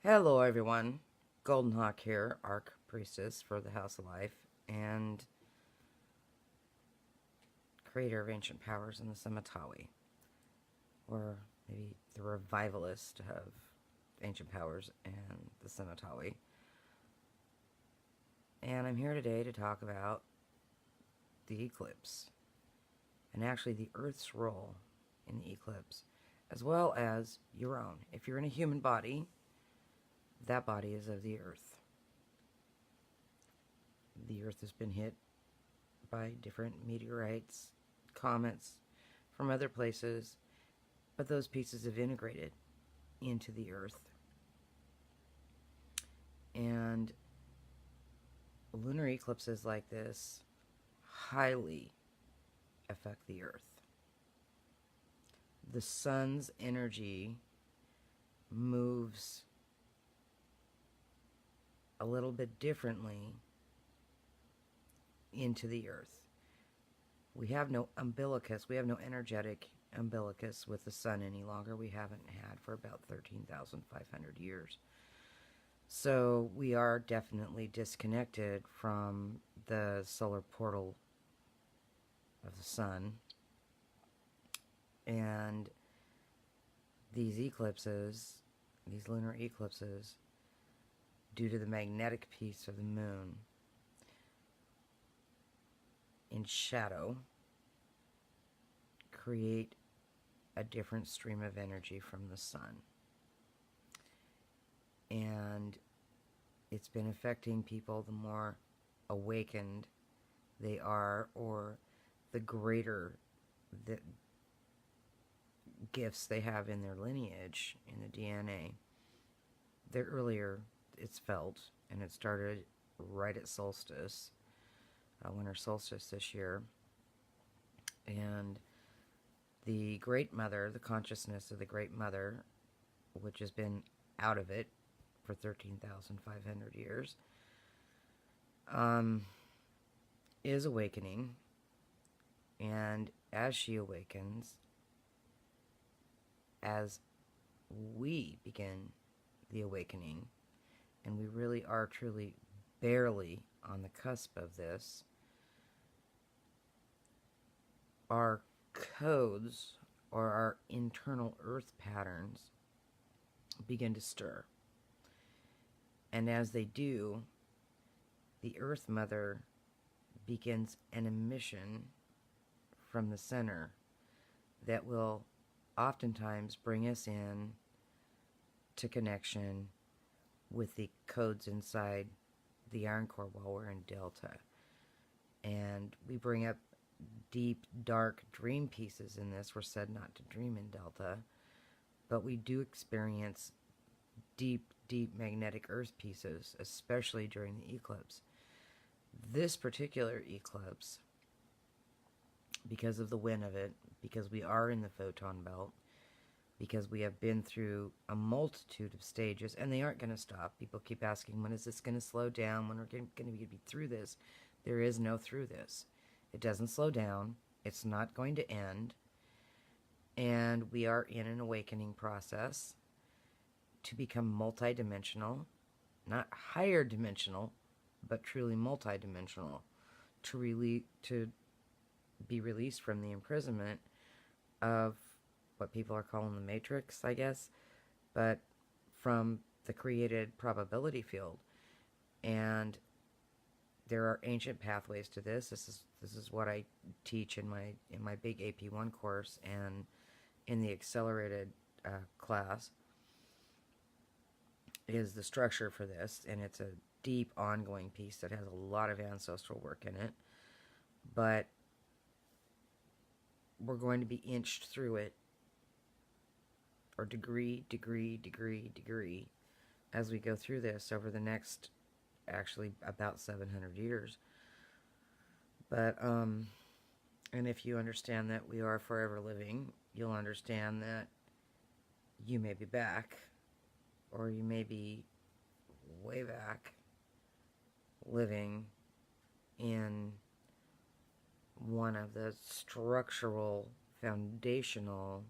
Hello everyone, GoldenHawk here, Arc Priestess for the House of Life, and creator of Ancient Powers in the Samatawi, or maybe the revivalist of Ancient Powers and the Samatawi. And I'm here today to talk about the eclipse, and actually the Earth's role in the eclipse, as well as your own. If you're in a human body, that body is of the Earth. The Earth has been hit by different meteorites, comets from other places, but those pieces have integrated into the Earth. And lunar eclipses like this highly affect the Earth. The sun's energy moves a little bit differently into the Earth. We have no umbilicus, we have no energetic umbilicus with the sun any longer. We haven't had for about 13,500 years. So we are definitely disconnected from the solar portal of the sun. And these eclipses, these lunar eclipses, due to the magnetic piece of the moon in shadow, create a different stream of energy from the sun. And it's been affecting people the more awakened they are, or the greater the gifts they have in their lineage, in the DNA. The earlier it's felt, and it started right at solstice, winter solstice this year, and the Great Mother, the consciousness of the Great Mother, which has been out of it for 13,500 years, is awakening. And as she awakens, as we begin the awakening, and we really are truly barely on the cusp of this, our codes, or our internal earth patterns, begin to stir. And as they do, the Earth Mother begins an emission from the center that will oftentimes bring us in to connection with the codes inside the Iron Core while we're in Delta. And we bring up deep, dark dream pieces in this. We're said not to dream in Delta, but we do experience deep, deep magnetic earth pieces, especially during the eclipse. This particular eclipse, because of the wind of it, because we are in the photon belt, because we have been through a multitude of stages, and they aren't going to stop. People keep asking, when is this going to slow down? When are we going to be through this? There is no through this. It doesn't slow down. It's not going to end. And we are in an awakening process to become multidimensional, not higher dimensional, but truly multidimensional, to be released from the imprisonment of what people are calling the matrix, I guess, but from the created probability field. And there are ancient pathways to this. This is what I teach in my big AP1 course and in the accelerated class, is the structure for this, and it's a deep ongoing piece that has a lot of ancestral work in it, but we're going to be inched through it, or degree, as we go through this over the next, actually, about 700 years. But, and if you understand that we are forever living, you'll understand that you may be back, or you may be way back, living in one of the structural, foundational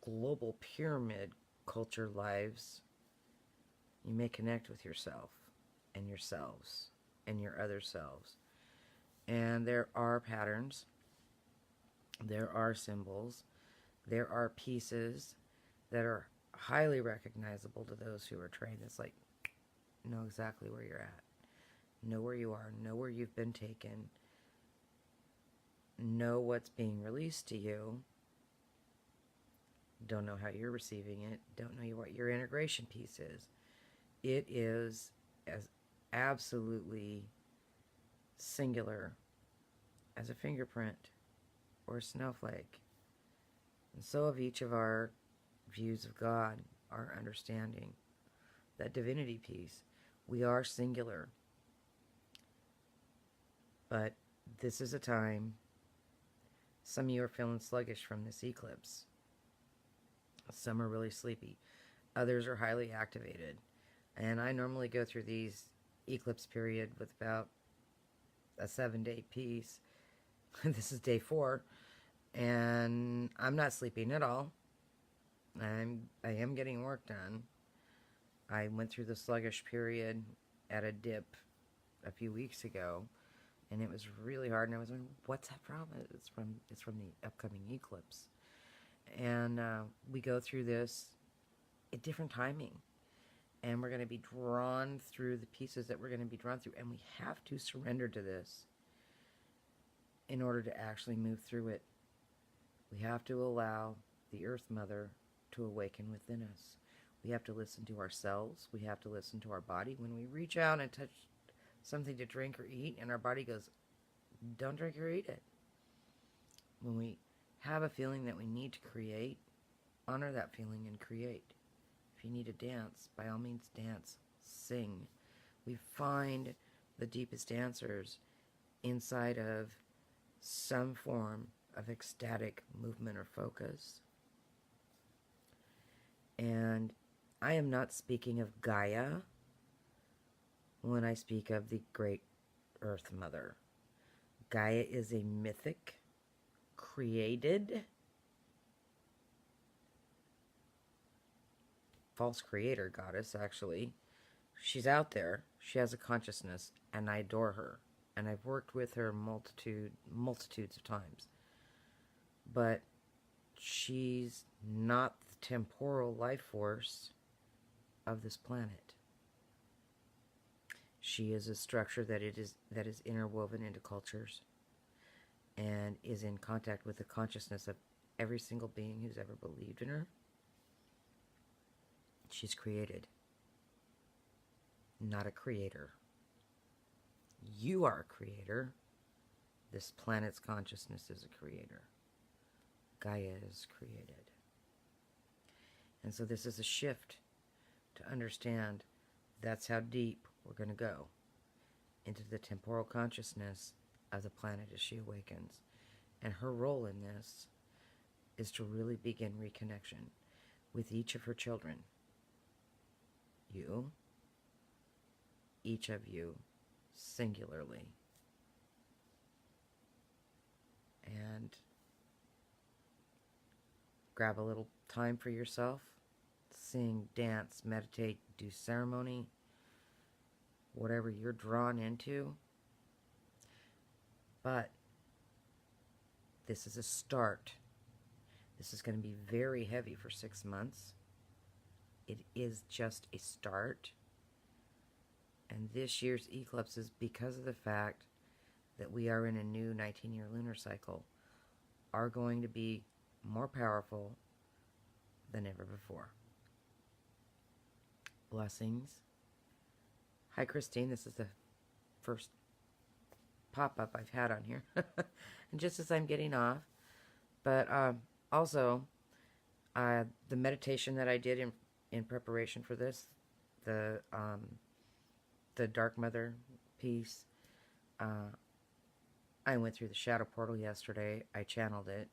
global pyramid culture lives, you may connect with yourself and yourselves and your other selves. And there are patterns, there are symbols, there are pieces that are highly recognizable to those who are trained. It's like, know exactly where you're at, know where you are, know where you've been taken, know what's being released to you. Don't know how you're receiving it, don't know what your integration piece is. It is as absolutely singular as a fingerprint or a snowflake. And so of each of our views of God, our understanding, that divinity piece. We are singular. But this is a time, some of you are feeling sluggish from this eclipse. Some are really sleepy. Others are highly activated. And I normally go through these eclipse period with about a 7-day piece. This is day 4. And I'm not sleeping at all. I am getting work done. I went through the sluggish period at a dip a few weeks ago, and it was really hard. And I was wondering, what's that from? It's from the upcoming eclipse. And we go through this at different timing, and we're going to be drawn through the pieces that we're going to be drawn through, and we have to surrender to this in order to actually move through it. We have to allow the Earth Mother to awaken within us. We have to listen to ourselves. We have to listen to our body. When we reach out and touch something to drink or eat, and our body goes, don't drink or eat it. When we have a feeling that we need to create, honor that feeling and create. If you need to dance, by all means dance, sing. We find the deepest answers inside of some form of ecstatic movement or focus. And I am not speaking of Gaia when I speak of the Great Earth Mother. Gaia is a mythic, created, false creator goddess, actually. She's out there. She has a consciousness, and I adore her. And I've worked with her multitudes of times. But she's not the temporal life force of this planet. She is a structure that is interwoven into cultures and is in contact with the consciousness of every single being who's ever believed in her. She's created, not a creator. You are a creator. This planet's consciousness is a creator. Gaia is created. And so this is a shift to understand that's how deep we're going to go into the temporal consciousness of the planet as she awakens. And her role in this is to really begin reconnection with each of her children. You, each of you, singularly. And grab a little time for yourself. Sing, dance, meditate, do ceremony. Whatever you're drawn into. But this is a start. This is going to be very heavy for 6 months. It is just a start. And this year's eclipse is because of the fact that we are in a new 19-year lunar cycle, are going to be more powerful than ever before. Blessings. Hi, Christine. This is the first pop-up I've had on here. And just as I'm getting off. But also, the meditation that I did in preparation for this, the Dark Mother piece, I went through the shadow portal yesterday. I channeled it.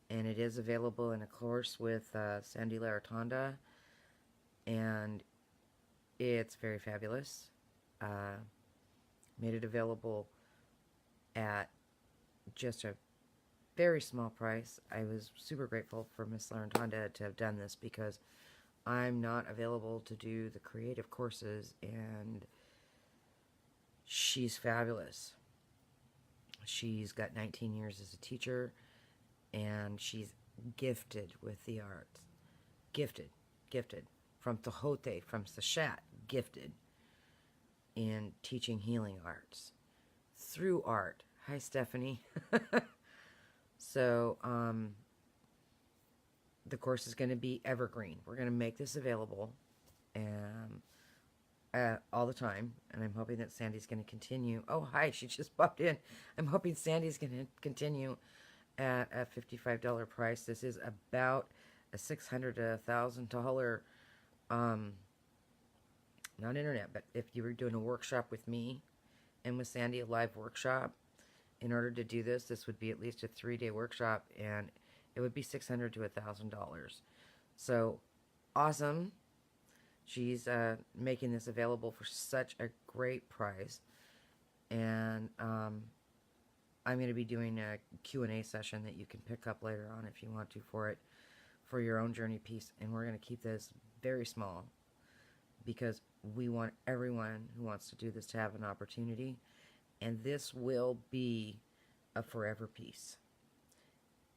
And it is available in a course with Sandy Laratonda. And it's very fabulous. Made it available at just a very small price. I was super grateful for Miss Larentonda to have done this because I'm not available to do the creative courses, and she's fabulous. She's got 19 years as a teacher, and she's gifted with the arts. Gifted, gifted. From Tejote, from Sachat, gifted in teaching healing arts through art. Hi, Stephanie. So, the course is going to be evergreen. We're going to make this available all the time, and I'm hoping that Sandy's going to continue. Oh, hi, she just popped in. I'm hoping Sandy's going to continue at a $55 price. This is about a $600 to $1,000, not internet, but if you were doing a workshop with me and with Sandy, a live workshop, in order to do this, this would be at least a 3-day workshop, and it would be $600 to $1,000. So, awesome. She's making this available for such a great price. And I'm going to be doing a Q&A session that you can pick up later on if you want to for it, for your own journey piece. And we're going to keep this very small because we want everyone who wants to do this to have an opportunity. And this will be a forever piece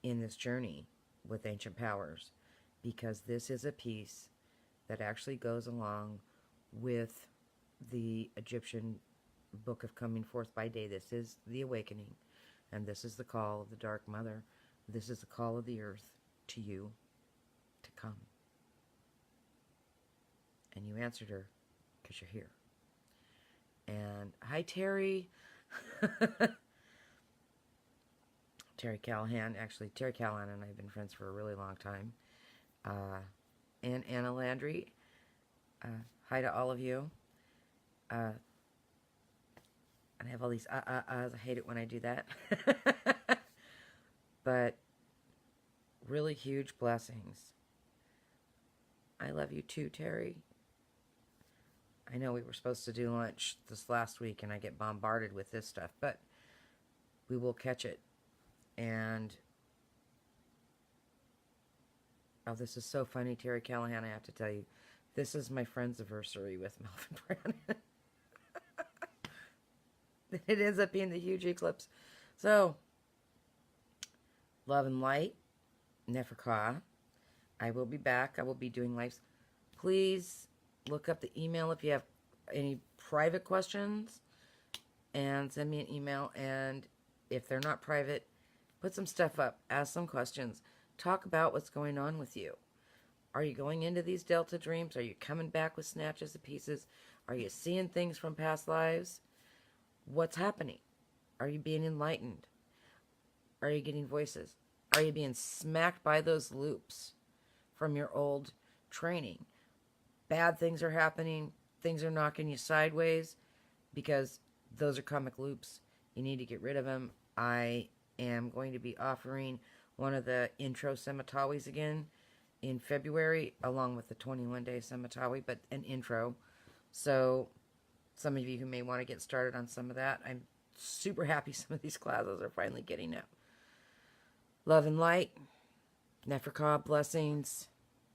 in this journey with ancient powers, because this is a piece that actually goes along with the Egyptian book of coming forth by day. This is the awakening, and this is the call of the Dark Mother. This is the call of the earth to you to come. And you answered her because you're here. And hi, Terry. Terry Callahan. Actually, Terry Callahan and I have been friends for a really long time. And Anna Landry. Hi to all of you. And I have all these I hate it when I do that. But really huge blessings. I love you too, Terry. I know we were supposed to do lunch this last week, and I get bombarded with this stuff, but we will catch it. And oh, this is so funny, Terry Callahan, I have to tell you. This is my friend's anniversary with Melvin Brannon. It ends up being the huge eclipse. So, love and light, Neferka. I will be back. I will be doing lives. Please look up the email if you have any private questions, and send me an email. And if they're not private, put some stuff up. Ask some questions. Talk about what's going on with you. Are you going into these Delta dreams? Are you coming back with snatches of pieces? Are you seeing things from past lives? What's happening? Are you being enlightened? Are you getting voices? Are you being smacked by those loops from your old training? Bad things are happening. Things are knocking you sideways because those are karmic loops. You need to get rid of them. I am going to be offering one of the intro Semitawis again in February, along with the 21-day Semitawi, but an intro. So some of you who may want to get started on some of that, I'm super happy some of these classes are finally getting out. Love and light, Neferka, blessings,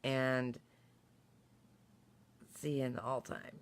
and see you in the all time.